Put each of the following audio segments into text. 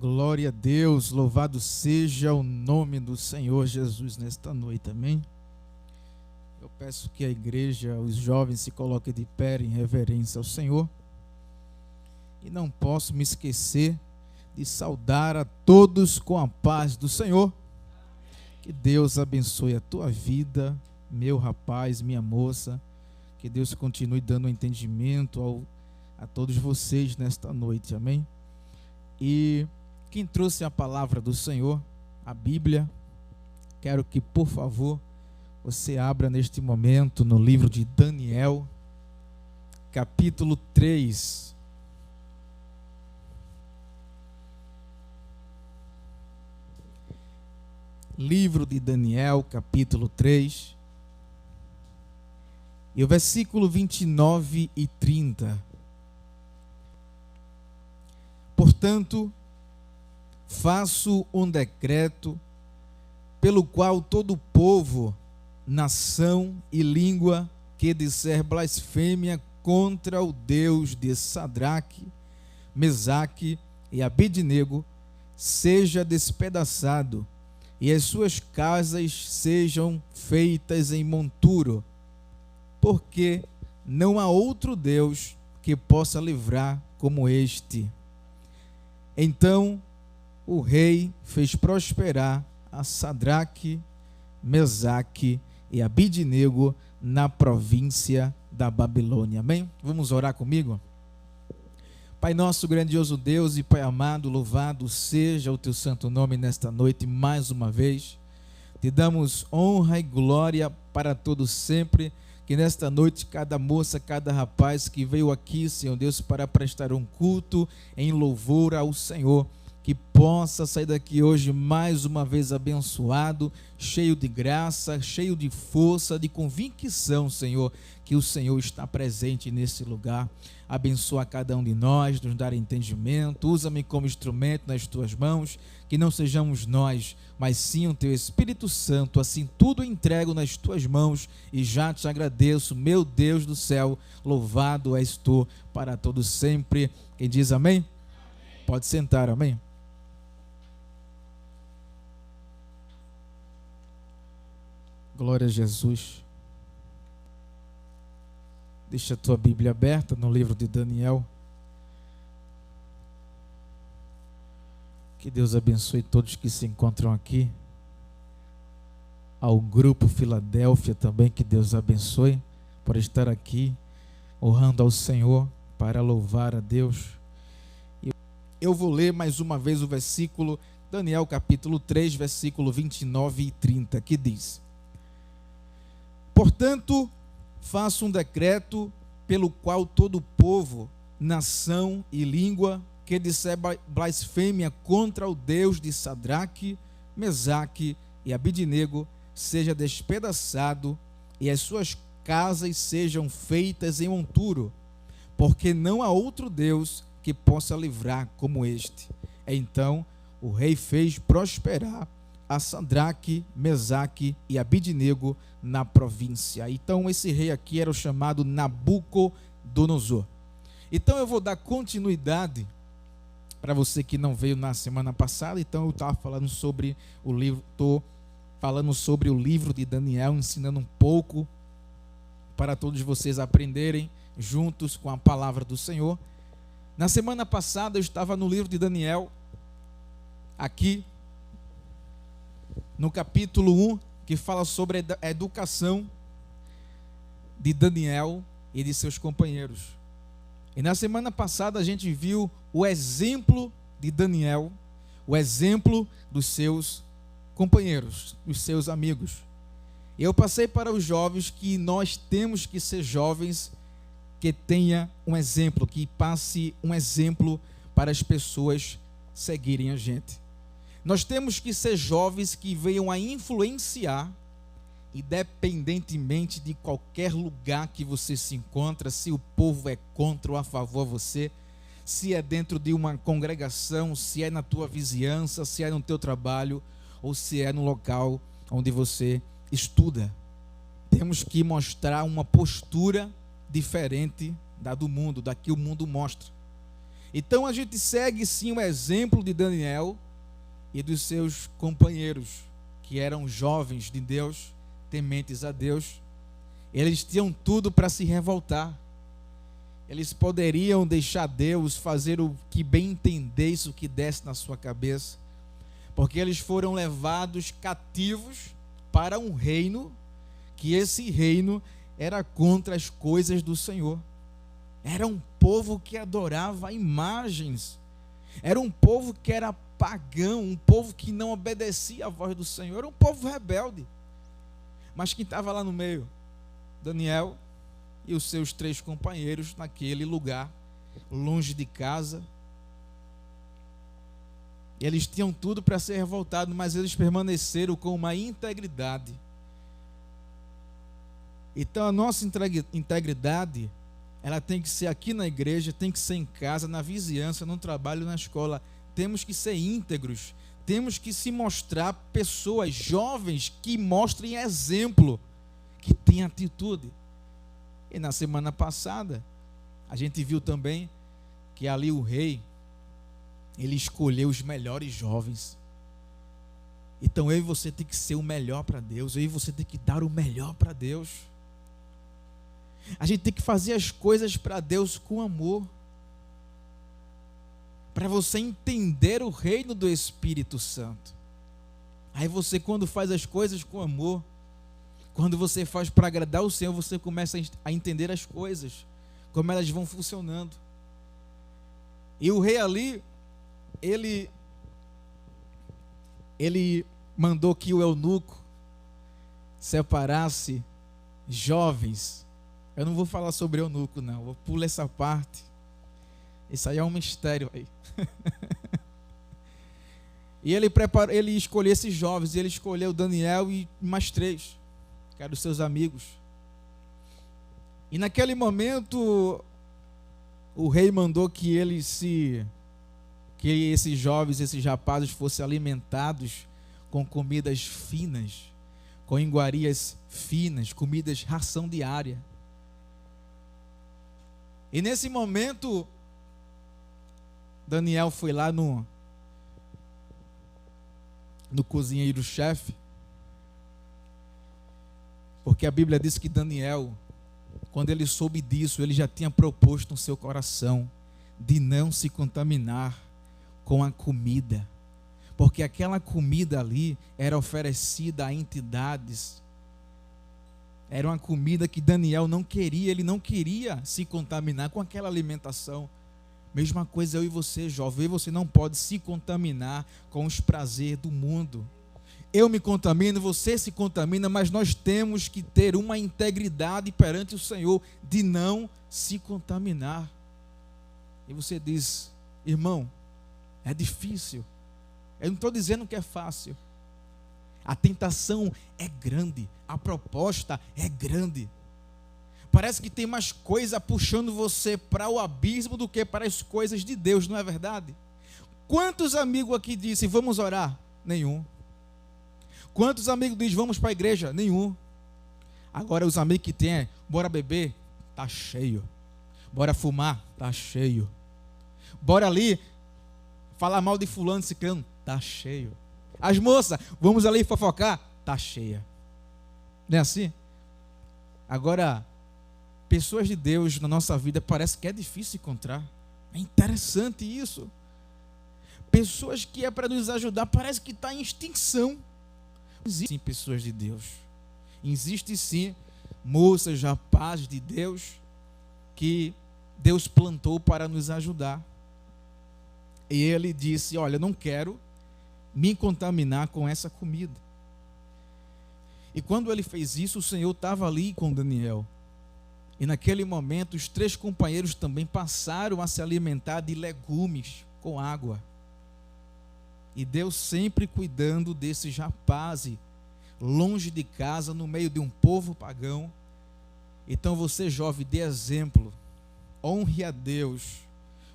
Glória a Deus, louvado seja o nome do Senhor Jesus nesta noite, amém? Eu peço que a igreja, os jovens se coloquem de pé em reverência ao Senhor. E não posso me esquecer de saudar a todos com a paz do Senhor. Que Deus abençoe a tua vida, meu rapaz, minha moça. Que Deus continue dando entendimento a todos vocês nesta noite, amém? E quem trouxe a palavra do Senhor, a Bíblia, quero que, por favor, você abra neste momento no livro de Daniel, capítulo 3. Livro de Daniel, capítulo 3. E o versículo 29 e 30. Portanto, faço um decreto pelo qual todo povo, nação e língua que disser blasfêmia contra o Deus de Sadraque, Mesaque e Abednego seja despedaçado e as suas casas sejam feitas em monturo, porque não há outro Deus que possa livrar como este. Então o rei fez prosperar a Sadraque, Mesaque e Abednego na província da Babilônia. Amém? Vamos orar comigo? Pai nosso, grandioso Deus e Pai amado, louvado seja o teu santo nome nesta noite mais uma vez. Te damos honra e glória para todos sempre. Que nesta noite cada moça, cada rapaz que veio aqui, Senhor Deus, para prestar um culto em louvor ao Senhor, que possa sair daqui hoje mais uma vez abençoado, cheio de graça, cheio de força, de convicção, Senhor, que o Senhor está presente nesse lugar. Abençoa cada um de nós, nos dar entendimento, usa-me como instrumento nas tuas mãos, que não sejamos nós, mas sim o teu Espírito Santo. Assim tudo entrego nas tuas mãos e já te agradeço, meu Deus do céu, louvado és tu para todos sempre. Quem diz amém? Pode sentar, amém? Glória a Jesus. Deixa a tua Bíblia aberta no livro de Daniel. Que Deus abençoe todos que se encontram aqui. Ao grupo Filadélfia também, que Deus abençoe por estar aqui, honrando ao Senhor, para louvar a Deus. Eu vou ler mais uma vez o versículo, Daniel capítulo 3, versículo 29 e 30, que diz: Portanto, faço um decreto pelo qual todo povo, nação e língua que disser blasfêmia contra o Deus de Sadraque, Mesaque e Abednego seja despedaçado e as suas casas sejam feitas em monturo, porque não há outro Deus que possa livrar como este. Então o rei fez prosperar a Sadraque, Mesaque e Abednego na província. Então esse rei aqui era o chamado Nabucodonosor. Então eu vou dar continuidade para você que não veio na semana passada. Então eu estava falando sobre o livro, estou falando sobre o livro de Daniel, ensinando um pouco para todos vocês aprenderem juntos com a palavra do Senhor. Na semana passada eu estava no livro de Daniel, aqui no capítulo 1, que fala sobre a educação de Daniel e de seus companheiros. E na semana passada a gente viu o exemplo de Daniel, o exemplo dos seus companheiros, dos seus amigos. Eu passei para os jovens que nós temos que ser jovens que tenha um exemplo, que passe um exemplo para as pessoas seguirem a gente. Nós temos que ser jovens que venham a influenciar, independentemente de qualquer lugar que você se encontra, se o povo é contra ou a favor de você, se é dentro de uma congregação, se é na tua vizinhança, se é no teu trabalho, ou se é no local onde você estuda. Temos que mostrar uma postura diferente da do mundo, da que o mundo mostra. Então a gente segue sim o exemplo de Daniel e dos seus companheiros, que eram jovens de Deus, tementes a Deus. Eles tinham tudo para se revoltar. Eles poderiam deixar Deus fazer o que bem entendesse, o que desse na sua cabeça, porque eles foram levados cativos para um reino, que esse reino era contra as coisas do Senhor. Era um povo que adorava imagens, era um povo que era pagão, um povo que não obedecia à voz do Senhor, era um povo rebelde. Mas quem estava lá no meio? Daniel e os seus 3 companheiros naquele lugar, longe de casa. Eles tinham tudo para ser revoltados, mas eles permaneceram com uma integridade. Então a nossa integridade, ela tem que ser aqui na igreja, tem que ser em casa, na vizinhança, no trabalho, na escola. Temos que ser íntegros, temos que se mostrar pessoas jovens que mostrem exemplo, que têm atitude. E na semana passada, a gente viu também que ali o rei, ele escolheu os melhores jovens. Então eu e você tem que ser o melhor para Deus, eu e você tem que dar o melhor para Deus. A gente tem que fazer as coisas para Deus com amor, para você entender o reino do Espírito Santo. Aí você, quando faz as coisas com amor, quando você faz para agradar o Senhor, você começa a entender as coisas, como elas vão funcionando. E o rei ali, ele mandou que o eunuco separasse jovens. Eu não vou falar sobre eunuco, não. Vou pular essa parte. Isso aí é um mistério aí. E ele escolheu esses jovens. Ele escolheu Daniel e mais 3, que eram os seus amigos. E naquele momento, o rei mandou que esses jovens, esses rapazes fossem alimentados com comidas finas, com iguarias finas, comidas, ração diária. E nesse momento, Daniel foi lá no cozinheiro-chefe, porque a Bíblia diz que Daniel, quando ele soube disso, ele já tinha proposto no seu coração de não se contaminar com a comida, porque aquela comida ali era oferecida a entidades. Era uma comida que Daniel não queria, ele não queria se contaminar com aquela alimentação. Mesma coisa eu e você, jovem, você não pode se contaminar com os prazeres do mundo. Eu me contamino, você se contamina, mas nós temos que ter uma integridade perante o Senhor de não se contaminar. E você diz, irmão, é difícil. Eu não estou dizendo que é fácil. A tentação é grande, a proposta é grande. Parece que tem mais coisa puxando você para o abismo do que para as coisas de Deus, não é verdade? Quantos amigos aqui dizem, vamos orar? Nenhum. Quantos amigos dizem, vamos para a igreja? Nenhum. Agora os amigos que tem, bora beber? Tá cheio. Bora fumar? Tá cheio. Bora ali falar mal de fulano, ciclano? Tá cheio. As moças, vamos ali fofocar? Tá cheia. Não é assim? Agora, pessoas de Deus na nossa vida parece que é difícil encontrar. É interessante isso. Pessoas que é para nos ajudar, parece que está em extinção. Existem pessoas de Deus. Existem sim moças, rapazes de Deus que Deus plantou para nos ajudar. E ele disse, olha, eu não quero me contaminar com essa comida. E quando ele fez isso, o Senhor estava ali com Daniel. E naquele momento, os 3 companheiros também passaram a se alimentar de legumes com água. E Deus sempre cuidando desses rapazes, longe de casa, no meio de um povo pagão. Então você, jovem, dê exemplo. Honre a Deus.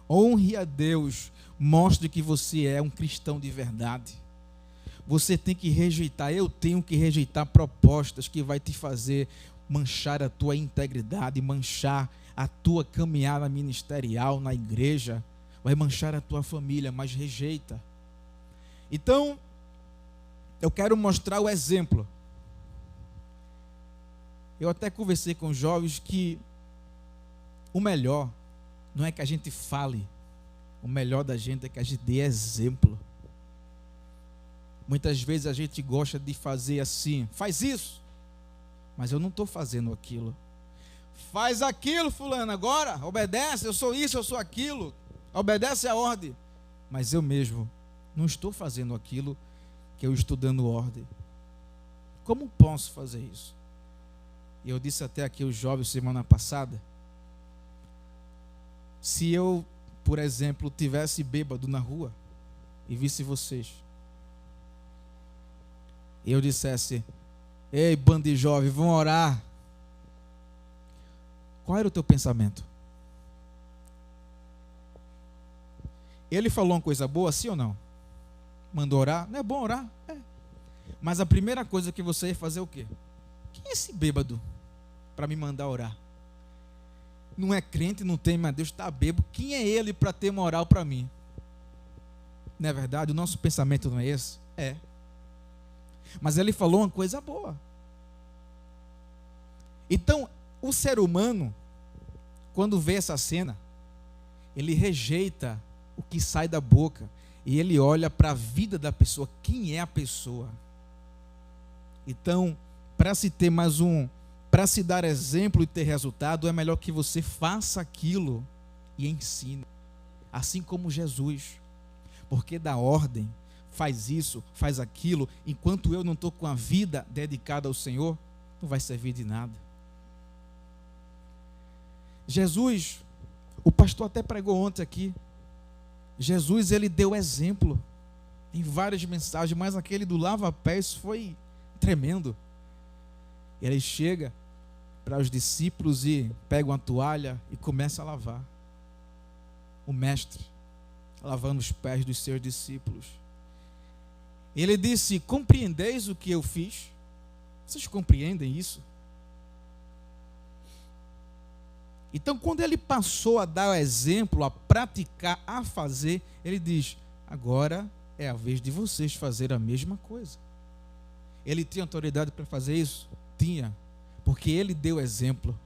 Honre a Deus. Mostre que você é um cristão de verdade. Você tem que rejeitar, eu tenho que rejeitar propostas que vai te fazer manchar a tua integridade, manchar a tua caminhada ministerial na igreja. vai manchar a tua família, mas rejeita. Então, eu quero mostrar o exemplo. Eu até conversei com os jovens que o melhor não é que a gente fale, o melhor da gente é que a gente dê exemplo. Muitas vezes a gente gosta de fazer assim, faz isso, mas eu não estou fazendo aquilo. Faz aquilo, fulano, agora, obedece, eu sou isso, eu sou aquilo, obedece a ordem. Mas eu mesmo não estou fazendo aquilo que eu estou dando ordem. Como posso fazer isso? E eu disse até aqui aos jovens semana passada, se eu, por exemplo, tivesse bêbado na rua e visse vocês, e eu dissesse, ei, bando de jovens, vão orar. Qual era o teu pensamento? Ele falou uma coisa boa, sim ou não? Mandou orar? Não é bom orar? É. Mas a primeira coisa que você ia fazer é o quê? Quem é esse bêbado para me mandar orar? Não é crente, não tem, mas Deus está bêbado. Quem é ele para ter moral para mim? Não é verdade? O nosso pensamento não é esse? É. Mas ele falou uma coisa boa. Então, o ser humano, quando vê essa cena, ele rejeita o que sai da boca e ele olha para a vida da pessoa. Quem é a pessoa? Então, para se dar exemplo e ter resultado, é melhor que você faça aquilo e ensine. Assim como Jesus. Porque dá ordem, faz isso, faz aquilo, enquanto eu não estou com a vida dedicada ao Senhor, não vai servir de nada. Jesus, o pastor até pregou ontem aqui, Jesus, ele deu exemplo em várias mensagens, mas aquele do lava-pés foi tremendo. Ele chega para os discípulos e pega uma toalha e começa a lavar. O mestre lavando os pés dos seus discípulos. Ele disse, compreendeis o que eu fiz? Vocês compreendem isso? Então, quando ele passou a dar o exemplo, a praticar, a fazer, ele diz, agora é a vez de vocês fazer a mesma coisa. Ele tinha autoridade para fazer isso? Tinha, porque ele deu exemplo.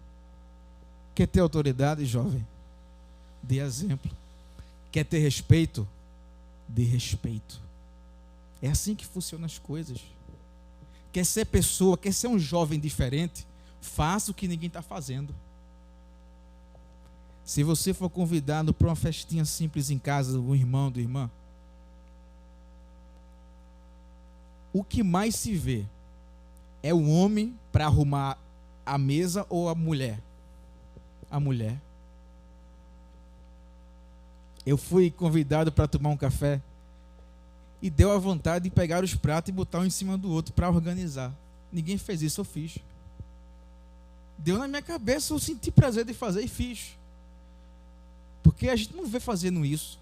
Quer ter autoridade, jovem? Dê exemplo. Quer ter respeito? Dê respeito. É assim que funcionam as coisas. Quer ser pessoa, quer ser um jovem diferente? Faça o que ninguém está fazendo. Se você for convidado para uma festinha simples em casa do irmão, da irmã, o que mais se vê é o homem para arrumar a mesa ou a mulher? A mulher. Eu fui convidado para tomar um café e deu a vontade de pegar os pratos e botar um em cima do outro para organizar. Ninguém fez isso, eu fiz. Deu na minha cabeça, eu senti prazer de fazer e fiz. Porque a gente não vê fazendo isso.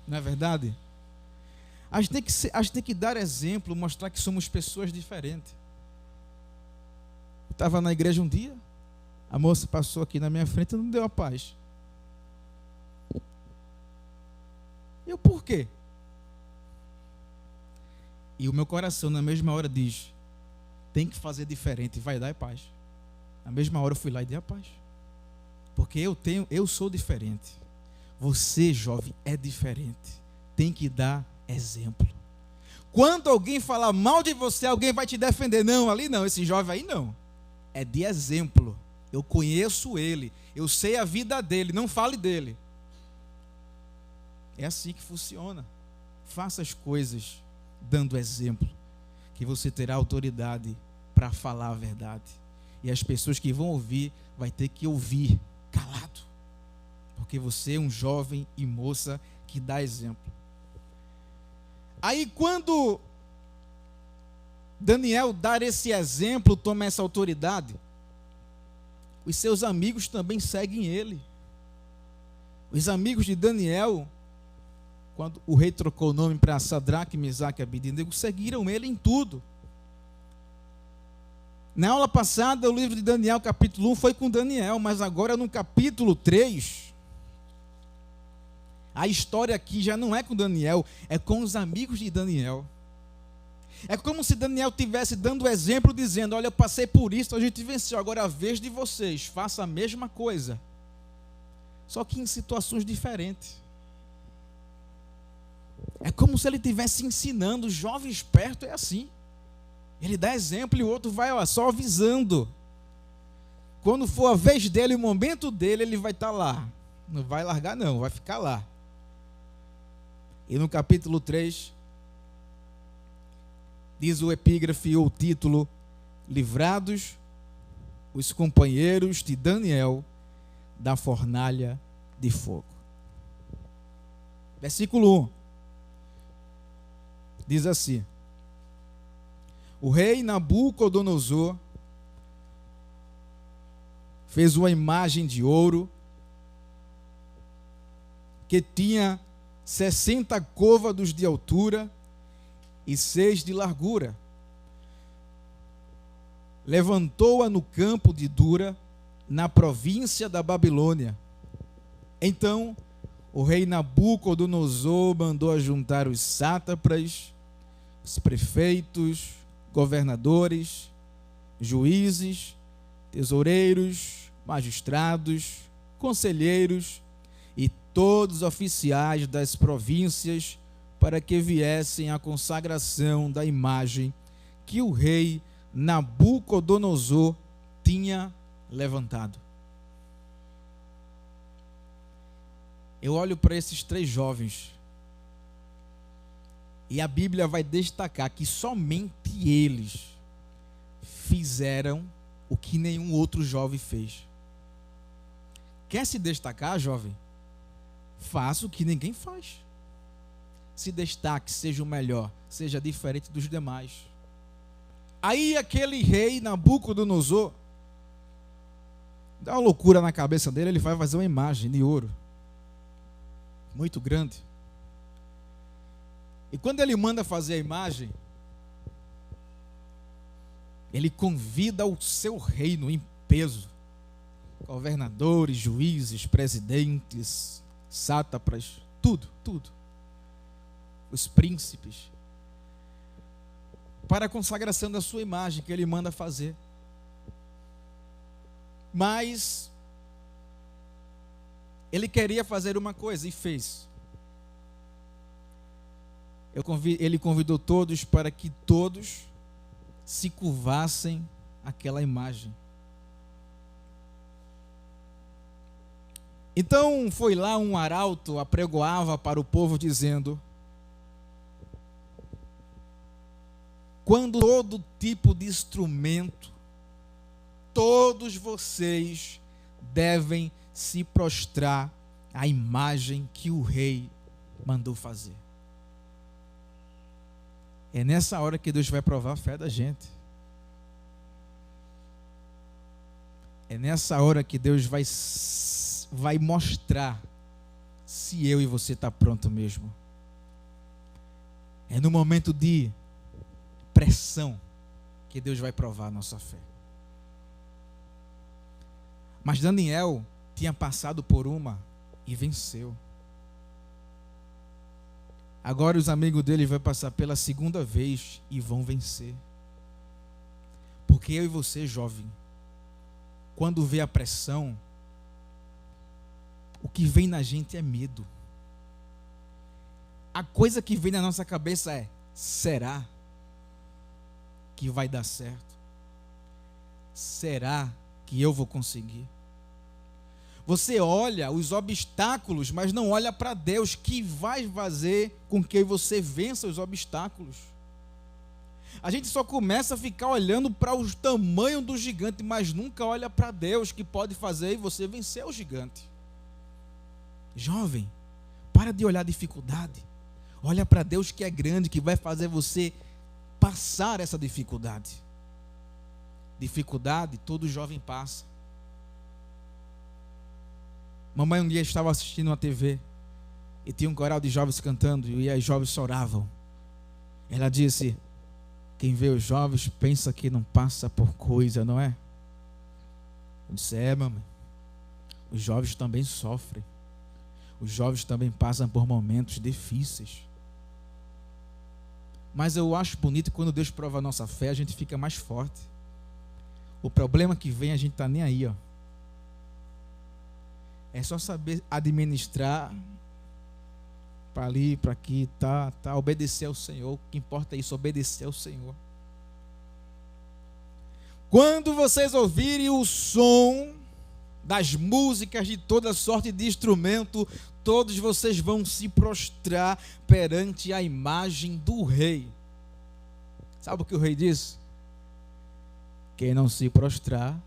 Não é verdade? A gente tem que dar exemplo, mostrar que somos pessoas diferentes. Eu estava na igreja um dia, a moça passou aqui na minha frente e não deu a paz. Eu, por quê? E o meu coração, na mesma hora, diz, tem que fazer diferente, vai dar paz. Na mesma hora eu fui lá e dei a paz. Porque eu sou diferente. Você, jovem, é diferente. Tem que dar exemplo. Quando alguém falar mal de você, alguém vai te defender. Não, ali não, esse jovem aí não. É de exemplo. Eu conheço ele, eu sei a vida dele, não fale dele. É assim que funciona. Faça as coisas dando exemplo, que você terá autoridade para falar a verdade. E as pessoas que vão ouvir, vai ter que ouvir calado. Porque você é um jovem e moça que dá exemplo. Aí quando Daniel dá esse exemplo, toma essa autoridade, os seus amigos também seguem ele. Os amigos de Daniel, quando o rei trocou o nome para Sadraque, Mesaque e Abednego, seguiram ele em tudo. Na aula passada, o livro de Daniel, capítulo 1, foi com Daniel, mas agora no capítulo 3, A história aqui já não é com Daniel, é com os amigos de Daniel. É como se Daniel estivesse dando exemplo, dizendo: olha, eu passei por isso, a gente venceu, agora é a vez de vocês, faça a mesma coisa. Só que em situações diferentes. É como se ele estivesse ensinando, o jovem esperto é assim. Ele dá exemplo e o outro vai só avisando. Quando for a vez dele, o momento dele, ele vai estar lá. Não vai largar não, vai ficar lá. E no capítulo 3, diz o epígrafe ou título: livrados os companheiros de Daniel da fornalha de fogo. Versículo 1 diz assim: o rei Nabucodonosor fez uma imagem de ouro que tinha 60 côvados de altura e 6 de largura. Levantou-a no campo de Dura, na província da Babilônia. Então o rei Nabucodonosor mandou ajuntar os sátrapas, os prefeitos, governadores, juízes, tesoureiros, magistrados, conselheiros e todos os oficiais das províncias para que viessem à consagração da imagem que o rei Nabucodonosor tinha levantado. Eu olho para esses 3 jovens e a Bíblia vai destacar que somente eles fizeram o que nenhum outro jovem fez. Quer se destacar, jovem? Faça o que ninguém faz. Se destaque, seja o melhor, seja diferente dos demais. Aí aquele rei Nabucodonosor dá uma loucura na cabeça dele, ele vai fazer uma imagem de ouro muito grande. E quando ele manda fazer a imagem, ele convida o seu reino em peso, governadores, juízes, presidentes, sátrapas, tudo, os príncipes, para a consagração da sua imagem que ele manda fazer. Mas ele queria fazer uma coisa e fez. Ele convidou todos para que todos se curvassem àquela imagem. Então foi lá um arauto, apregoava para o povo dizendo: quando todo tipo de instrumento, todos vocês devem se prostrar à imagem que o rei mandou fazer. É nessa hora que Deus vai provar a fé da gente. É nessa hora que Deus vai mostrar se eu e você está pronto mesmo. É no momento de pressão que Deus vai provar a nossa fé. Mas Daniel tinha passado por uma e venceu. Agora os amigos dele vão passar pela segunda vez e vão vencer. Porque eu e você, jovem, quando vê a pressão, o que vem na gente é medo. A coisa que vem na nossa cabeça é: será que vai dar certo? Será que eu vou conseguir? Você olha os obstáculos, mas não olha para Deus, que vai fazer com que você vença os obstáculos. A gente só começa a ficar olhando para o tamanho do gigante, mas nunca olha para Deus, que pode fazer você vencer o gigante. Jovem, para de olhar a dificuldade. Olha para Deus, que é grande, que vai fazer você passar essa dificuldade. Dificuldade todo jovem passa. Mamãe um dia estava assistindo uma TV e tinha um coral de jovens cantando e as jovens choravam. Ela disse: quem vê os jovens pensa que não passa por coisa, não é? Eu disse: é, mamãe, os jovens também sofrem. Os jovens também passam por momentos difíceis. Mas eu acho bonito quando Deus prova a nossa fé, a gente fica mais forte. O problema que vem, a gente está nem aí, ó. É só saber administrar para ali, para aqui, tá, obedecer ao Senhor. O que importa é isso, obedecer ao Senhor. Quando vocês ouvirem o som das músicas de toda sorte de instrumento, todos vocês vão se prostrar perante a imagem do rei. Sabe o que o rei diz? Quem não se prostrar,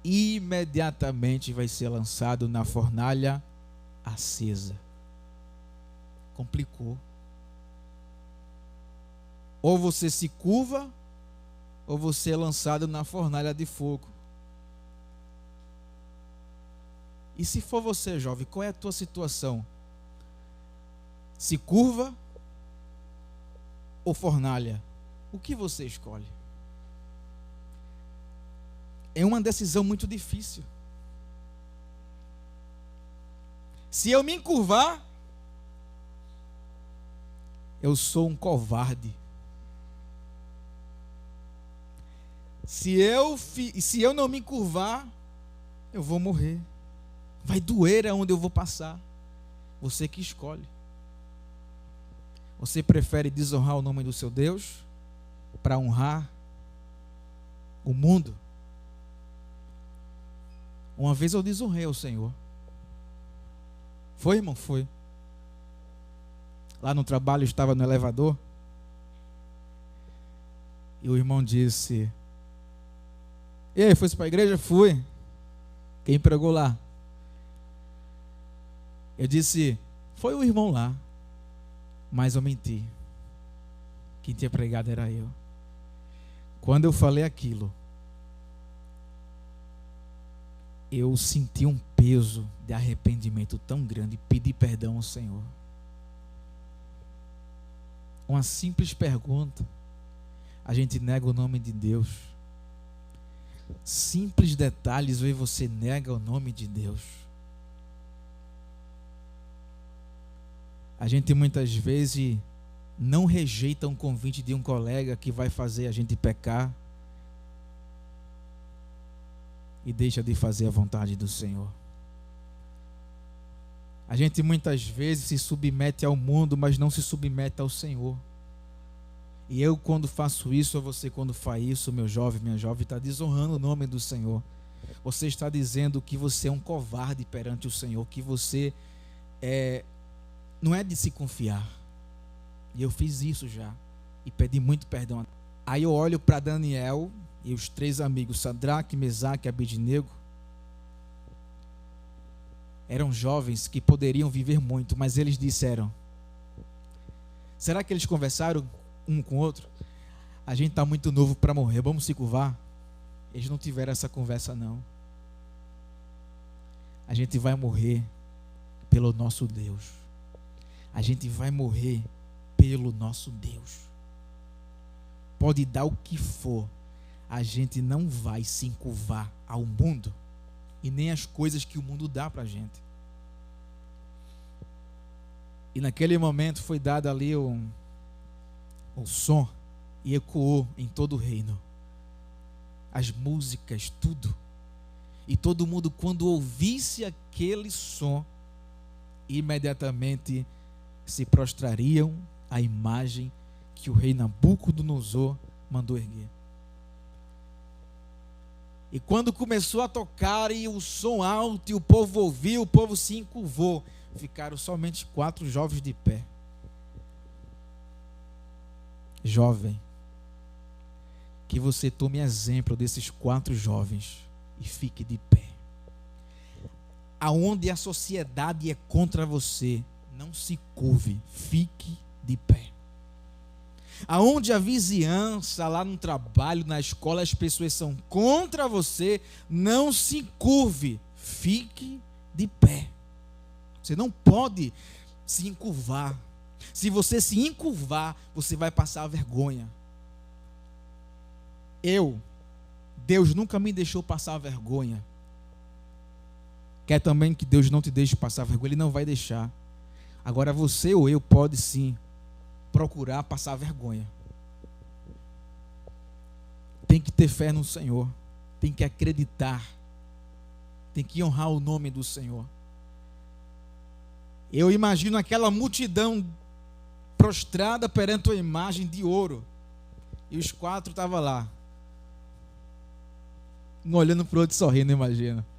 imediatamente vai ser lançado na fornalha acesa. Complicou. Ou você se curva, ou você é lançado na fornalha de fogo. E se for você, jovem, qual é a tua situação? Se curva ou fornalha? O que você escolhe? É uma decisão muito difícil. Se eu me encurvar, eu sou um covarde. Se eu não me encurvar, eu vou morrer. Vai doer aonde eu vou passar. Você que escolhe. Você prefere desonrar o nome do seu Deus para honrar o mundo? Uma vez eu desonrei ao Senhor. Foi, irmão? Foi. Lá no trabalho, eu estava no elevador. E o irmão disse: e aí, foi para a igreja? Fui. Quem pregou lá? Eu disse: foi o irmão lá. Mas eu menti. Quem tinha pregado era eu. Quando eu falei aquilo, eu senti um peso de arrependimento tão grande, pedi perdão ao Senhor. Uma simples pergunta, a gente nega o nome de Deus. Simples detalhes, e você nega o nome de Deus. A gente muitas vezes não rejeita um convite de um colega que vai fazer a gente pecar e deixa de fazer a vontade do Senhor. A gente muitas vezes se submete ao mundo, mas não se submete ao Senhor. E eu, quando faço isso, ou você quando faz isso, meu jovem, minha jovem, está desonrando o nome do Senhor. Você está dizendo que você é um covarde perante o Senhor, que você não é de se confiar. E eu fiz isso já, e pedi muito perdão. Aí eu olho para Daniel e os 3 amigos, Sadraque, Mesaque e Abednego. Eram jovens que poderiam viver muito, mas eles disseram: será que eles conversaram um com o outro? A gente está muito novo para morrer, vamos se curvar? Eles não tiveram essa conversa, não. A gente vai morrer pelo nosso Deus. A gente vai morrer pelo nosso Deus. Pode dar o que for, a gente não vai se encurvar ao mundo e nem as coisas que o mundo dá para a gente. E naquele momento foi dado ali o som e ecoou em todo o reino. As músicas, tudo. E todo mundo, quando ouvisse aquele som, imediatamente se prostrariam à imagem que o rei Nabucodonosor mandou erguer. E quando começou a tocar e o som alto e o povo ouviu, o povo se encurvou. Ficaram somente 4 jovens de pé. Jovem, que você tome exemplo desses 4 jovens e fique de pé. Aonde a sociedade é contra você, não se curve, fique de pé. Aonde a vizinhança, lá no trabalho, na escola, as pessoas são contra você, não se curve, fique de pé. Você não pode se encurvar. Se você se encurvar, você vai passar vergonha. Deus nunca me deixou passar vergonha. quer também que Deus não te deixe passar vergonha? Ele não vai deixar. Agora você ou eu pode sim procurar passar vergonha. Tem que ter fé no Senhor, tem que acreditar, tem que honrar o nome do Senhor. Eu imagino aquela multidão prostrada perante a imagem de ouro, e os 4 estavam lá, um olhando para o outro sorrindo, imagina.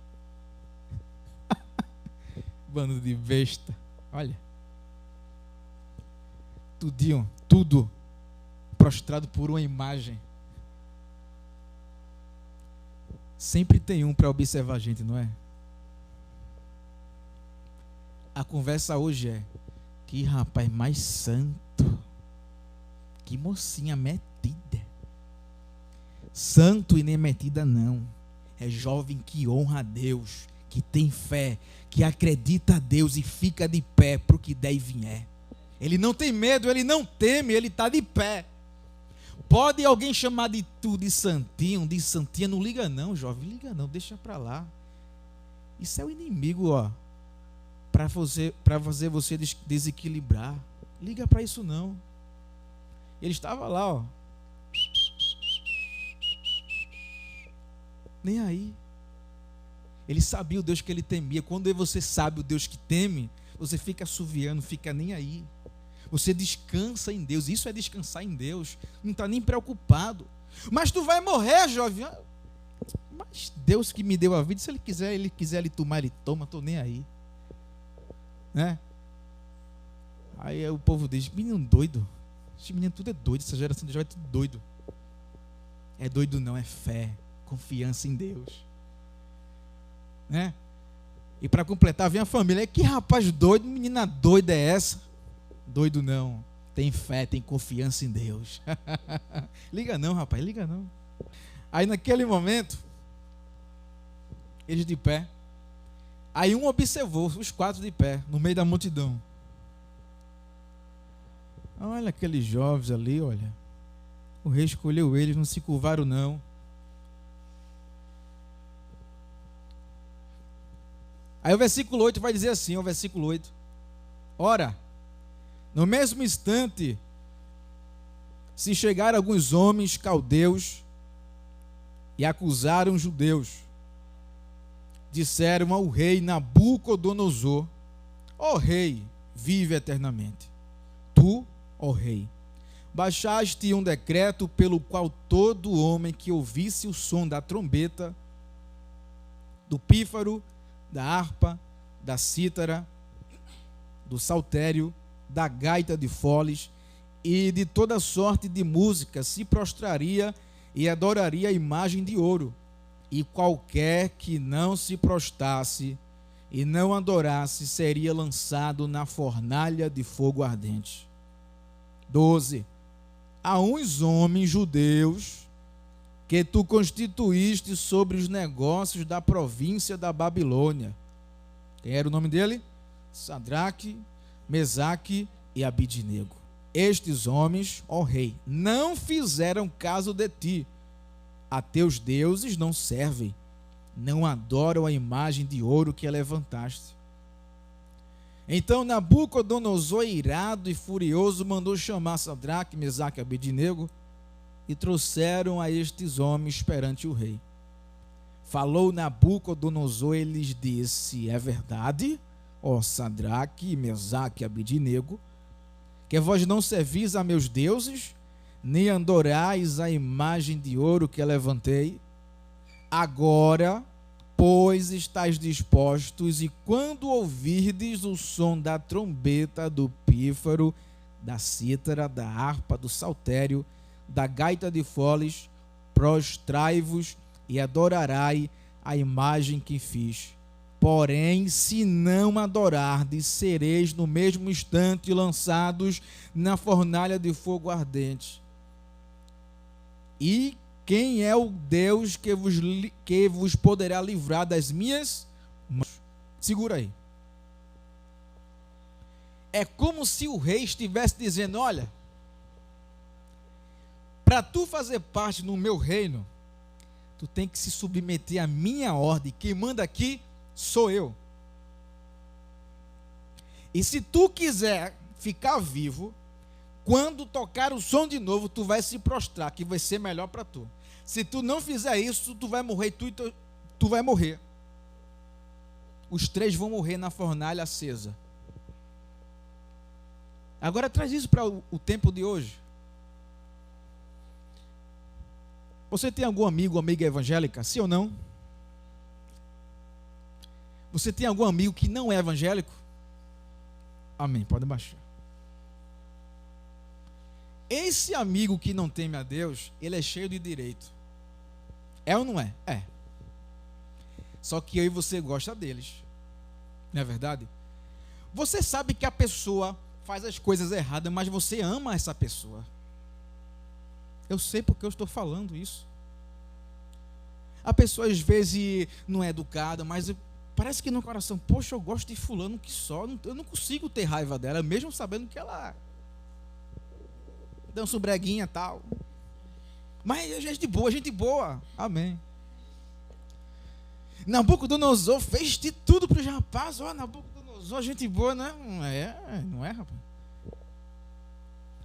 Bando de besta. Olha, tudo prostrado por uma imagem. Sempre tem um para observar a gente, não é? A conversa hoje é: que rapaz mais santo, que mocinha metida. Santo e nem metida não, é jovem que honra a Deus, que tem fé, que acredita a Deus e fica de pé para o que der e vier. Ele não tem medo, ele não teme, ele está de pé. Pode alguém chamar de tu de santinho, de santinha, não liga não, jovem, liga não, deixa para lá. Isso é o inimigo, ó, para fazer você desequilibrar. Liga para isso não. Ele estava lá, ó, nem aí. Ele sabia o Deus que ele temia. Quando você sabe o Deus que teme, você fica assoviando, fica nem aí. Você descansa em Deus. Isso é descansar em Deus. Não está nem preocupado. Mas tu vai morrer, jovem. Mas Deus que me deu a vida, se Ele quiser ele tomar, Ele toma. Estou nem aí, né? Aí o povo diz: menino doido. Esse menino tudo é doido. Essa geração de jovem é tudo doido. É doido não, é fé, confiança em Deus, né? E para completar, vem a família: que rapaz doido, menina doida é essa? Doido não, tem fé, tem confiança em Deus. Liga não, rapaz, liga não. Aí naquele momento, eles de pé. Aí um observou os 4 de pé, no meio da multidão. Olha aqueles jovens ali, olha. O rei escolheu eles, não se curvaram não. Aí o versículo 8 vai dizer assim, o versículo 8. Ora, no mesmo instante, se chegaram alguns homens caldeus e acusaram os judeus. Disseram ao rei Nabucodonosor: ó rei, vive eternamente. Tu, ó rei, baixaste um decreto pelo qual todo homem que ouvisse o som da trombeta, do pífaro, da harpa, da cítara, do saltério, da gaita de foles e de toda sorte de música se prostraria e adoraria a imagem de ouro. E qualquer que não se prostrasse e não adorasse seria lançado na fornalha de fogo ardente. 12. Há uns homens judeus que tu constituíste sobre os negócios da província da Babilônia. Quem era o nome dele? Sadraque, Mesaque e Abidnego. Estes homens, ó rei, não fizeram caso de ti. A teus deuses não servem, não adoram a imagem de ouro que levantaste. Então Nabucodonosor, irado e furioso, mandou chamar Sadraque, Mesaque e Abidnego e trouxeram a estes homens perante o rei. Falou Nabucodonosor e lhes disse: é verdade, ó Sadraque, Mesaque e Abidnego, que vós não servis a meus deuses, nem adorais a imagem de ouro que levantei? Agora, pois, estáis dispostos, e quando ouvirdes o som da trombeta, do pífaro, da cítara, da harpa, do saltério, da gaita de foles, prostrai-vos e adorarai a imagem que fiz. Porém, se não adorardes, sereis no mesmo instante lançados na fornalha de fogo ardente. E quem é o Deus que vos poderá livrar das minhas mãos? Segura aí. É como se o rei estivesse dizendo: olha, para tu fazer parte no meu reino, tu tem que se submeter à minha ordem. Quem manda aqui sou eu. E se tu quiser ficar vivo, quando tocar o som de novo, tu vai se prostrar, que vai ser melhor para tu. Se tu não fizer isso, tu vai morrer, tu vai morrer. Os 3 vão morrer na fornalha acesa. Agora traz isso para o tempo de hoje. Você tem algum amigo ou amiga evangélica? Sim ou não? Você tem algum amigo que não é evangélico? Amém, pode baixar. Esse amigo que não teme a Deus, ele é cheio de direito. É ou não é? É. Só que eu e você gosta deles. Não é verdade? Você sabe que a pessoa faz as coisas erradas, mas você ama essa pessoa. Eu sei porque eu estou falando isso. A pessoa às vezes não é educada, mas parece que no coração, poxa, eu gosto de fulano que só, eu não consigo ter raiva dela, mesmo sabendo que ela dança breguinha e tal. Mas é gente boa. Amém. Nabucodonosor fez de tudo para os rapazes. Ó, Nabucodonosor, gente boa, né? Não é, rapaz.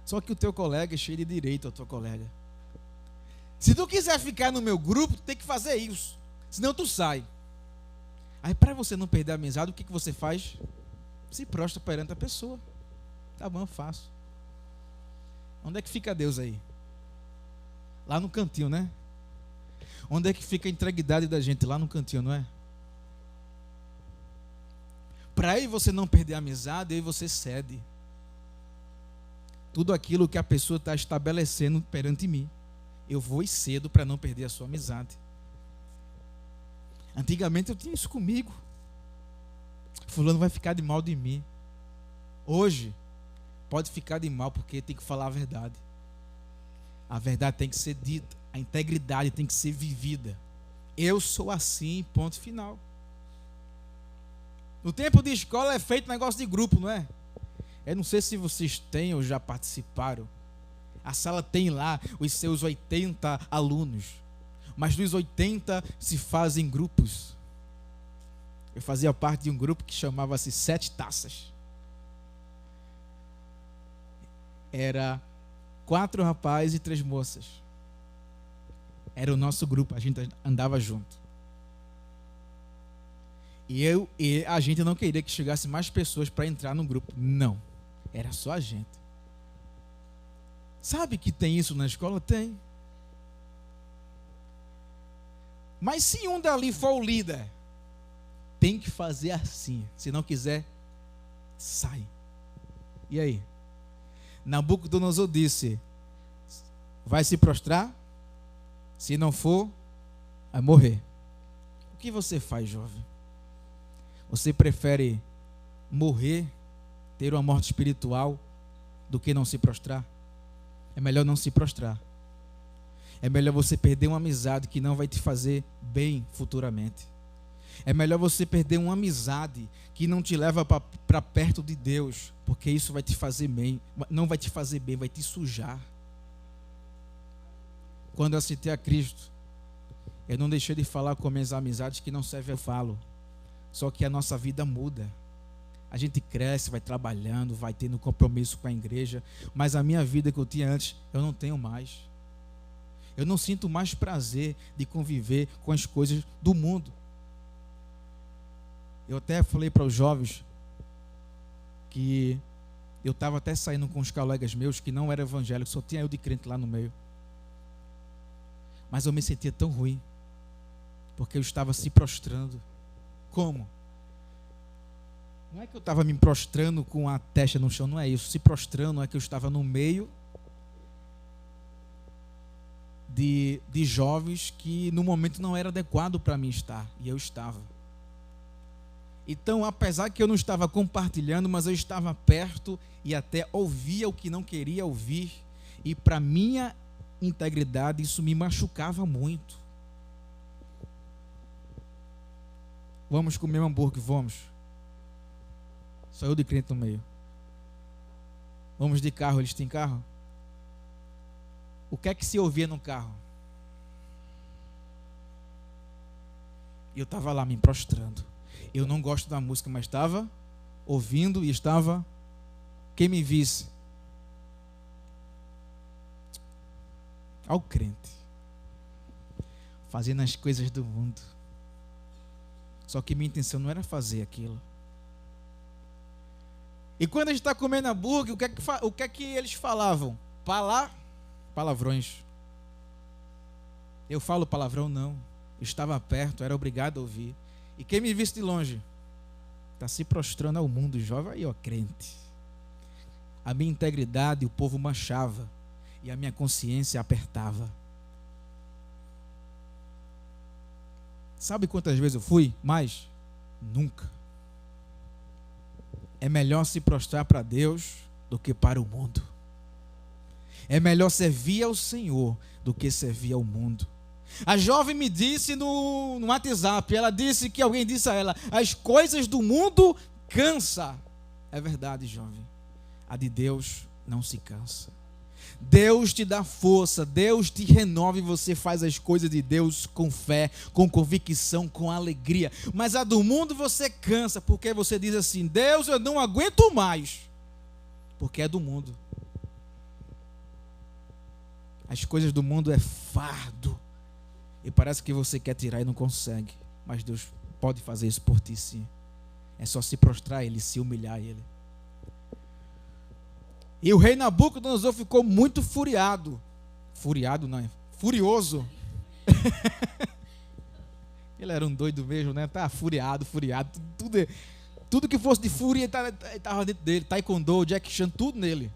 Só que o teu colega é cheio de direito, a tua colega. Se tu quiser ficar no meu grupo, tu tem que fazer isso. Senão tu sai. Aí para você não perder a amizade, o que você faz? Se prostra perante a pessoa. Tá bom, eu faço. Onde é que fica Deus aí? Lá no cantinho, né? Onde é que fica a integridade da gente? Lá no cantinho, não é? Para aí você não perder a amizade, aí você cede. Tudo aquilo que a pessoa está estabelecendo perante mim. Eu vou e cedo para não perder a sua amizade. Antigamente eu tinha isso comigo. Fulano vai ficar de mal de mim. Hoje, pode ficar de mal porque tem que falar a verdade. A verdade tem que ser dita. A integridade tem que ser vivida. Eu sou assim, ponto final. No tempo de escola é feito negócio de grupo, não é? Eu não sei se vocês têm ou já participaram. A sala tem lá os seus 80 alunos. Mas dos 80 se fazem grupos. Eu fazia parte de um grupo que chamava-se 7 taças. Era 4 rapazes e 3 moças. Era o nosso grupo, a gente andava junto. E a gente não queria que chegasse mais pessoas para entrar no grupo. Não, era só a gente. Sabe que tem isso na escola? Tem. Mas se um dali for o líder, tem que fazer assim. Se não quiser, sai. E aí? Nabucodonosor disse: vai se prostrar? Se não for, vai morrer. O que você faz, jovem? Você prefere morrer, ter uma morte espiritual, do que não se prostrar? É melhor não se prostrar. É melhor você perder uma amizade que não vai te fazer bem futuramente. É melhor você perder uma amizade que não te leva para perto de Deus, porque isso vai te fazer bem, não vai te fazer bem, vai te sujar. Quando eu aceitei a Cristo, eu não deixei de falar com minhas amizades que não servem, eu falo. Só que a nossa vida muda. A gente cresce, vai trabalhando, vai tendo compromisso com a igreja, mas a minha vida que eu tinha antes, eu não tenho mais. Eu não sinto mais prazer de conviver com as coisas do mundo. Eu até falei para os jovens que eu estava até saindo com os colegas meus que não eram evangélicos, só tinha eu de crente lá no meio. Mas eu me sentia tão ruim, porque eu estava se prostrando. Como? Não é que eu estava me prostrando com a testa no chão, não é isso. Se prostrando é que eu estava no meio de jovens que no momento não era adequado para mim estar, e eu estava. Então, apesar que eu não estava compartilhando, mas eu estava perto e até ouvia o que não queria ouvir, e para minha integridade isso me machucava muito. Vamos comer um hambúrguer, vamos. Só eu de crente no meio. Vamos de carro, eles têm carro? O que é que se ouvia no carro? E eu estava lá me prostrando. Eu não gosto da música, mas estava ouvindo e estava, quem me visse, ao crente, fazendo as coisas do mundo. Só que minha intenção não era fazer aquilo. E quando a gente está comendo hambúrguer, o que é que eles falavam? Palavrões. Eu falo palavrão? Não. Estava perto, era obrigado a ouvir. E quem me visse de longe, está se prostrando ao mundo, jovem aí, ó, crente. A minha integridade o povo manchava, e a minha consciência apertava. Sabe quantas vezes eu fui? Mais? Nunca. É melhor se prostrar para Deus do que para o mundo. É melhor servir ao Senhor do que servir ao mundo. A jovem me disse no WhatsApp, ela disse que alguém disse a ela, as coisas do mundo cansa. É verdade, jovem. A de Deus não se cansa. Deus te dá força, Deus te renova e você faz as coisas de Deus com fé, com convicção, com alegria. Mas a do mundo você cansa, porque você diz assim, Deus, eu não aguento mais, porque é do mundo. As coisas do mundo é fardo, e parece que você quer tirar e não consegue, mas Deus pode fazer isso por ti sim. É só se prostrar a Ele, se humilhar a Ele. E o rei Nabucodonosor ficou muito furiado. Furiado não, é furioso. Ele era um doido mesmo, né? Tá furiado. Tudo que fosse de fúria estava dentro dele. Taekwondo, Jack Chan, tudo nele.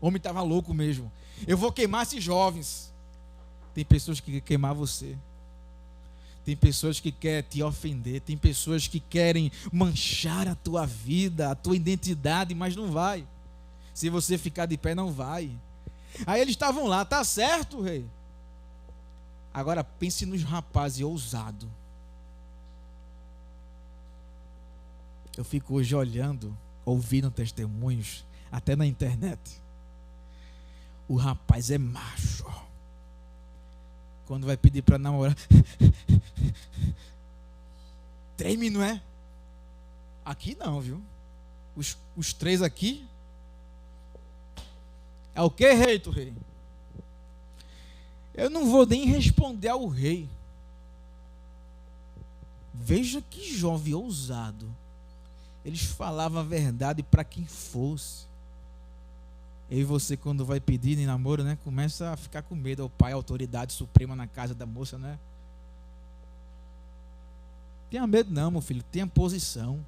O homem estava louco mesmo. Eu vou queimar esses jovens. Tem pessoas que querem queimar você. Tem pessoas que querem te ofender. Tem pessoas que querem manchar a tua vida, a tua identidade, mas não vai. Se você ficar de pé, não vai. Aí eles estavam lá, tá certo, rei? Agora pense nos rapazes ousados. Eu fico hoje olhando, ouvindo testemunhos, até na internet. O rapaz é macho. Quando vai pedir para namorar, treme, não é? Aqui não, viu? Os três aqui. É o que, rei, tu rei? Eu não vou nem responder ao rei. Veja que jovem ousado. Eles falavam a verdade para quem fosse. Eu e você, quando vai pedir em namoro, né? Começa a ficar com medo. É o pai, a autoridade suprema na casa da moça, né? Tenha medo não, meu filho. Tenha posição.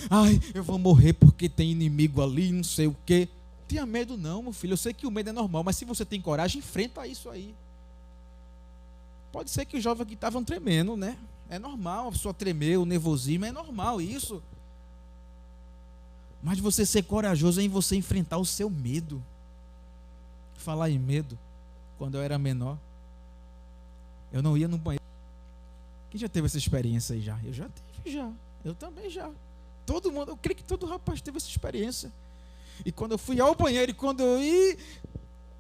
Ai, eu vou morrer porque tem inimigo ali, não sei o quê. Tenha medo não, meu filho. Eu sei que o medo é normal, mas se você tem coragem, enfrenta isso aí. Pode ser que os jovens aqui estavam tremendo, né? É normal a pessoa tremer, o nervosismo, é normal isso. Mas você ser corajoso é em você enfrentar o seu medo. Falar em medo, quando eu era menor, eu não ia no banheiro. Quem já teve essa experiência aí já? Eu já tive já. Eu também já. Todo mundo, eu creio que todo rapaz teve essa experiência. E quando eu fui ao banheiro, e quando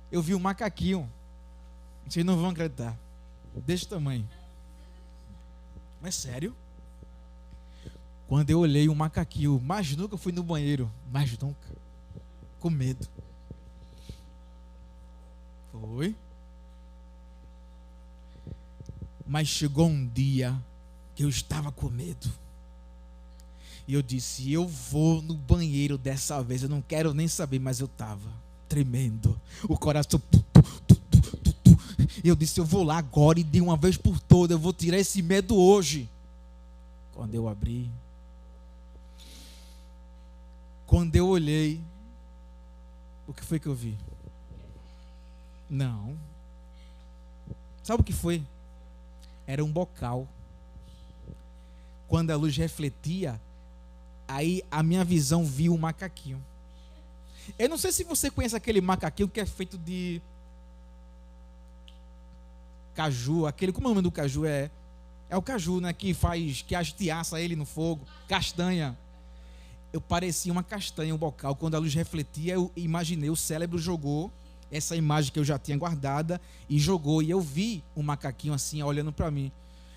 eu vi um macaquinho. Vocês não vão acreditar. Desse tamanho. Mas sério? Quando eu olhei um macaquinho, mais nunca fui no banheiro. Mais nunca. Com medo. Foi. Mas chegou um dia que eu estava com medo. E eu disse, eu vou no banheiro dessa vez. Eu não quero nem saber, mas eu estava tremendo. O coração... E eu disse, eu vou lá agora e de uma vez por todas. Eu vou tirar esse medo hoje. Quando eu abri... Quando eu olhei... O que foi que eu vi? Não. Sabe o que foi? Era um bocal. Quando a luz refletia... Aí a minha visão viu um macaquinho. Eu não sei se você conhece aquele macaquinho que é feito de caju. Aquele, como é o nome do caju? É o caju, né? Que a gente assa ele no fogo. Castanha. Eu parecia uma castanha, um bocal. Quando a luz refletia, eu imaginei, o cérebro jogou essa imagem que eu já tinha guardada e jogou. E eu vi um macaquinho assim, olhando para mim.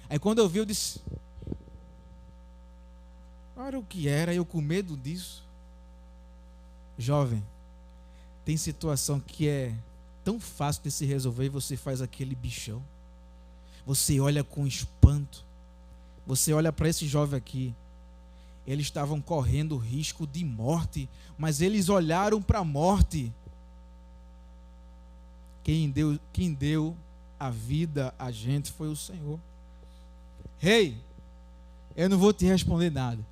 Aí quando eu vi, eu disse... Olha o que era, eu com medo disso. Jovem, tem situação que é tão fácil de se resolver e você faz aquele bichão. Você olha com espanto. Você olha para esse jovem aqui. Eles estavam correndo risco de morte, mas eles olharam para a morte. Quem deu a vida a gente foi o Senhor. Rei, eu não vou te responder nada.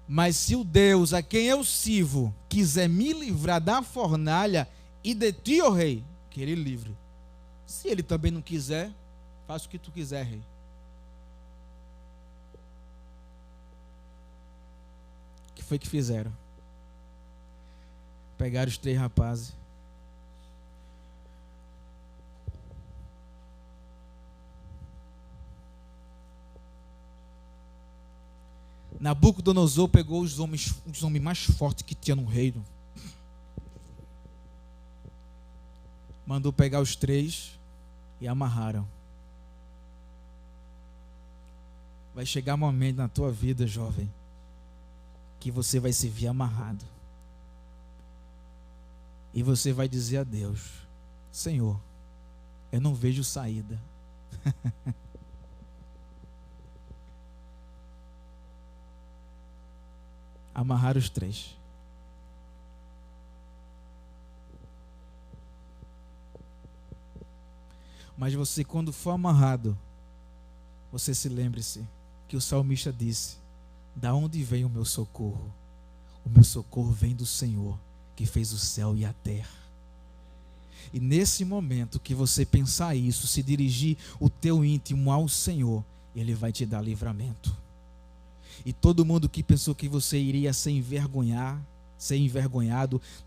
Mas se o Deus a quem eu sirvo quiser me livrar da fornalha e de ti, ó rei, que ele livre. Se ele também não quiser, faça o que tu quiser, rei. O que foi que fizeram? Pegaram os 3 rapazes. Nabucodonosor pegou os homens mais fortes que tinha no reino. Mandou pegar os 3 e amarraram. Vai chegar um momento na tua vida, jovem, que você vai se ver amarrado. E você vai dizer a Deus: Senhor, eu não vejo saída. Amarrar os 3. Mas você, quando for amarrado, você se lembre-se que o salmista disse: da onde vem o meu socorro? O meu socorro vem do Senhor, que fez o céu e a terra. E nesse momento que você pensar isso, se dirigir o teu íntimo ao Senhor, Ele vai te dar livramento. E todo mundo que pensou que você iria ser envergonhado,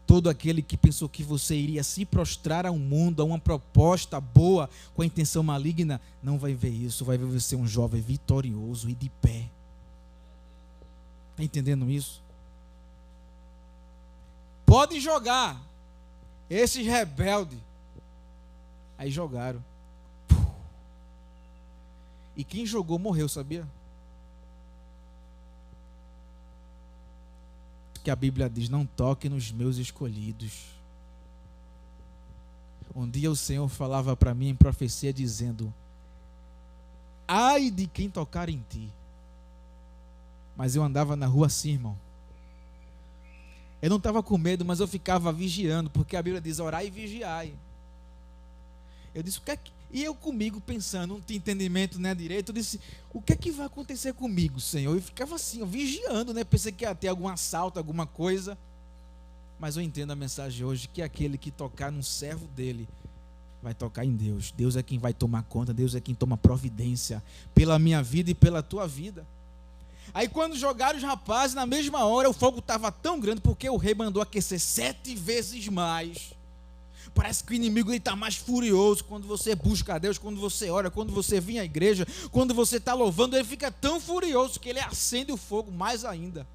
todo aquele que pensou que você iria se prostrar ao mundo, a uma proposta boa, com a intenção maligna, não vai ver isso, vai ver você um jovem vitorioso e de pé. Está entendendo isso? Pode jogar. Esses rebeldes. Aí jogaram. E quem jogou morreu, sabia? Que a Bíblia diz: não toque nos meus escolhidos. Um dia o Senhor falava para mim em profecia dizendo: ai de quem tocar em ti. Mas eu andava na rua assim, irmão. Eu não estava com medo, mas eu ficava vigiando, porque a Bíblia diz: orai e vigiai. Eu disse: o que é que... E eu comigo pensando, não tinha entendimento, né, direito. Eu disse: o que é que vai acontecer comigo, Senhor? Eu ficava assim, ó, vigiando, né? Pensei que ia ter algum assalto, alguma coisa. Mas eu entendo a mensagem hoje, que aquele que tocar num servo dele vai tocar em Deus. Deus é quem vai tomar conta, Deus é quem toma providência pela minha vida e pela tua vida. Aí quando jogaram os rapazes, na mesma hora o fogo estava tão grande, porque o rei mandou aquecer 7 vezes mais. Parece que o inimigo está mais furioso quando você busca a Deus, quando você ora, quando você vem à igreja, quando você está louvando, ele fica tão furioso que ele acende o fogo mais ainda,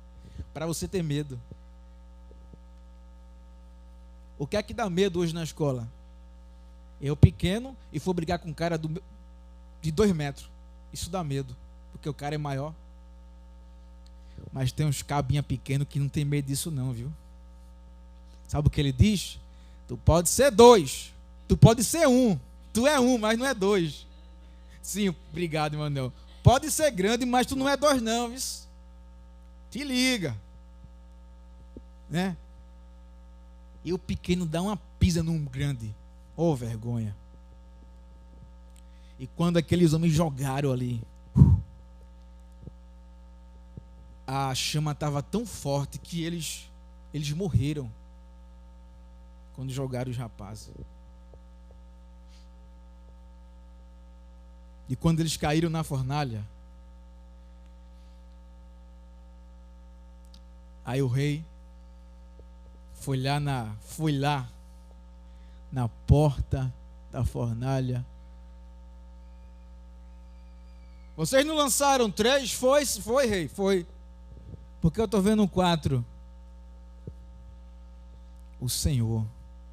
para você ter medo. O que é que dá medo hoje na escola? Eu pequeno e for brigar com um cara de 2 metros. Isso dá medo, porque o cara é maior. Mas tem uns cabinha pequeno que não tem medo disso não, viu? Sabe o que ele diz? Tu pode ser 2, tu pode ser 1, tu é 1, mas não é 2. Sim, obrigado, Emanuel. Pode ser grande, mas tu não é 2 não, viu? Te liga, né? E o pequeno dá uma pisa num grande. Oh, vergonha. E quando aqueles homens jogaram ali, a chama estava tão forte que eles morreram. Quando jogaram os rapazes. E quando eles caíram na fornalha, aí o rei foi lá na porta da fornalha. Vocês não lançaram 3? Foi, rei, foi. Porque eu estou vendo 4. O Senhor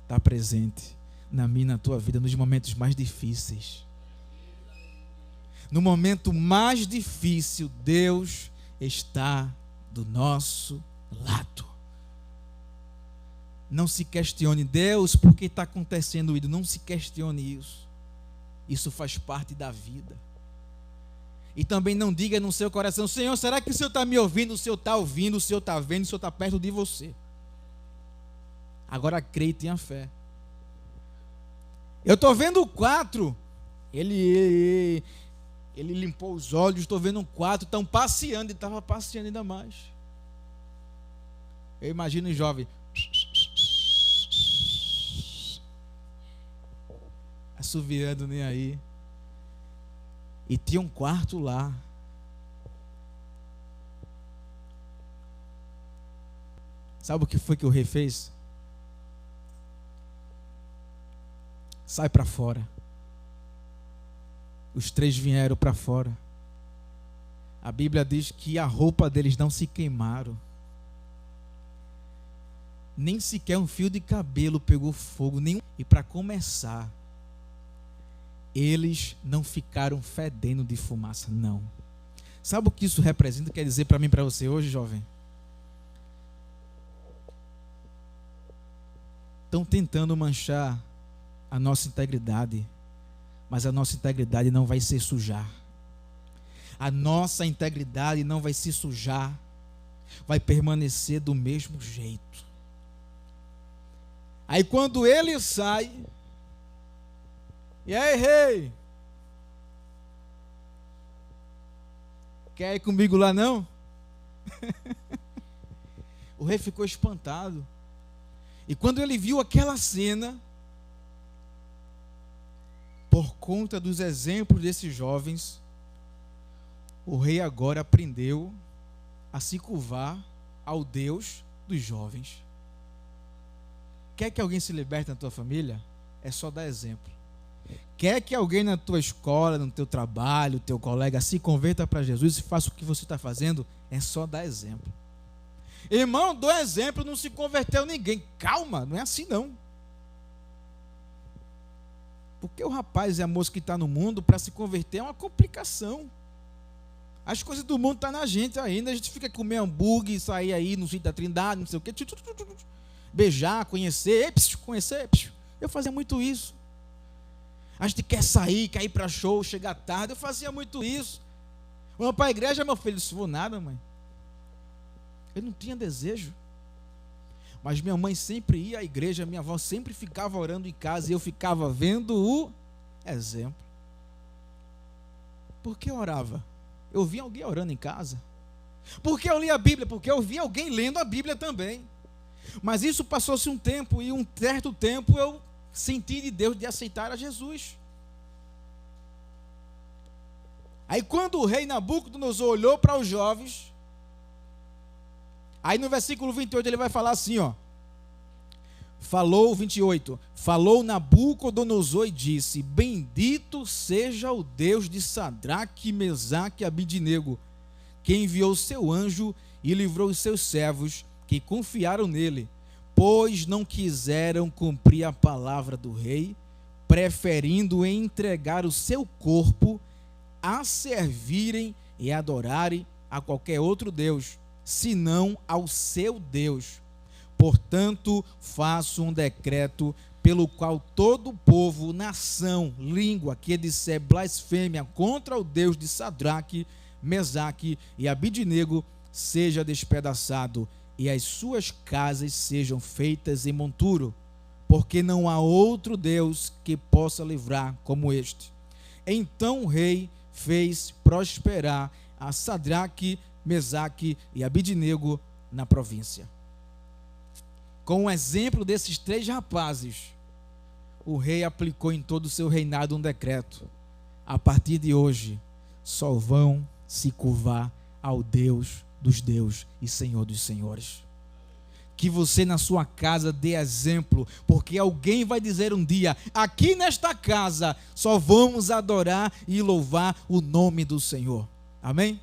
está presente na minha e na tua vida nos momentos mais difíceis. No momento mais difícil, Deus, está do nosso lado. Não se questione, Deus, por que está acontecendo isso? Não se questione isso. Isso faz parte da vida. E também não diga no seu coração: Senhor, será que o Senhor está me ouvindo? O Senhor está ouvindo, o Senhor está vendo, o Senhor está perto de você. Agora creia e tenha fé. Eu estou vendo 4. Ele limpou os olhos, estou vendo 4, estão passeando, ele estava passeando ainda mais. Eu imagino o jovem assoviando nem aí. E tinha um quarto lá. Sabe o que foi que o rei fez? Sai para fora. Os 3 vieram para fora. A Bíblia diz que a roupa deles não se queimaram. Nem sequer um fio de cabelo pegou fogo. E para começar, eles não ficaram fedendo de fumaça, não. Sabe o que isso representa? Quer dizer para mim e para você hoje, jovem? Estão tentando manchar a nossa integridade, mas a nossa integridade não vai se sujar. A nossa integridade não vai se sujar, vai permanecer do mesmo jeito. Aí quando ele sai, e aí, rei? Quer ir comigo lá não? O rei ficou espantado. E quando ele viu aquela cena, por conta dos exemplos desses jovens, o rei agora aprendeu a se curvar ao Deus dos jovens. Quer que alguém se liberte na tua família? É só dar exemplo. Quer que alguém na tua escola, no teu trabalho, teu colega se converta para Jesus e faça o que você está fazendo? É só dar exemplo. Irmão, dou exemplo, não se converteu ninguém. Calma, não é assim não. Porque o rapaz e a moça que está no mundo, para se converter é uma complicação. As coisas do mundo estão na gente ainda. A gente fica comer hambúrguer, sair aí no sítio da Trindade, não sei o quê. Beijar, conhecer. Eu fazia muito isso. A gente quer sair, quer ir para show, chegar tarde. Eu fazia muito isso. Vamos para a igreja, meu filho. Isso não vou nada, mãe. Eu não tinha desejo. Mas minha mãe sempre ia à igreja, minha avó sempre ficava orando em casa e eu ficava vendo o exemplo. Por que eu orava? Eu via alguém orando em casa. Por que eu lia a Bíblia? Porque eu via alguém lendo a Bíblia também. Mas isso passou-se um tempo e um certo tempo eu senti de Deus de aceitar a Jesus. Aí quando o rei Nabucodonosor olhou para os jovens, aí no versículo 28 ele vai falar assim, ó. Falou, 28, falou Nabucodonosor e disse: bendito seja o Deus de Sadraque, Mesaque e Abidinego, que enviou seu anjo e livrou os seus servos que confiaram nele, pois não quiseram cumprir a palavra do rei, preferindo entregar o seu corpo a servirem e adorarem a qualquer outro Deus, senão ao seu Deus. Portanto, faço um decreto pelo qual todo povo, nação, língua que disser blasfêmia contra o Deus de Sadraque, Mesaque e Abidinego seja despedaçado e as suas casas sejam feitas em monturo, porque não há outro Deus que possa livrar como este. Então o rei fez prosperar a Sadraque, Mesaque e Abidinego na província. Com o exemplo desses 3 rapazes, o rei aplicou em todo o seu reinado um decreto: a partir de hoje só vão se curvar ao Deus dos deuses e Senhor dos senhores. Que você na sua casa dê exemplo, porque alguém vai dizer um dia: aqui nesta casa só vamos adorar e louvar o nome do Senhor. Amém?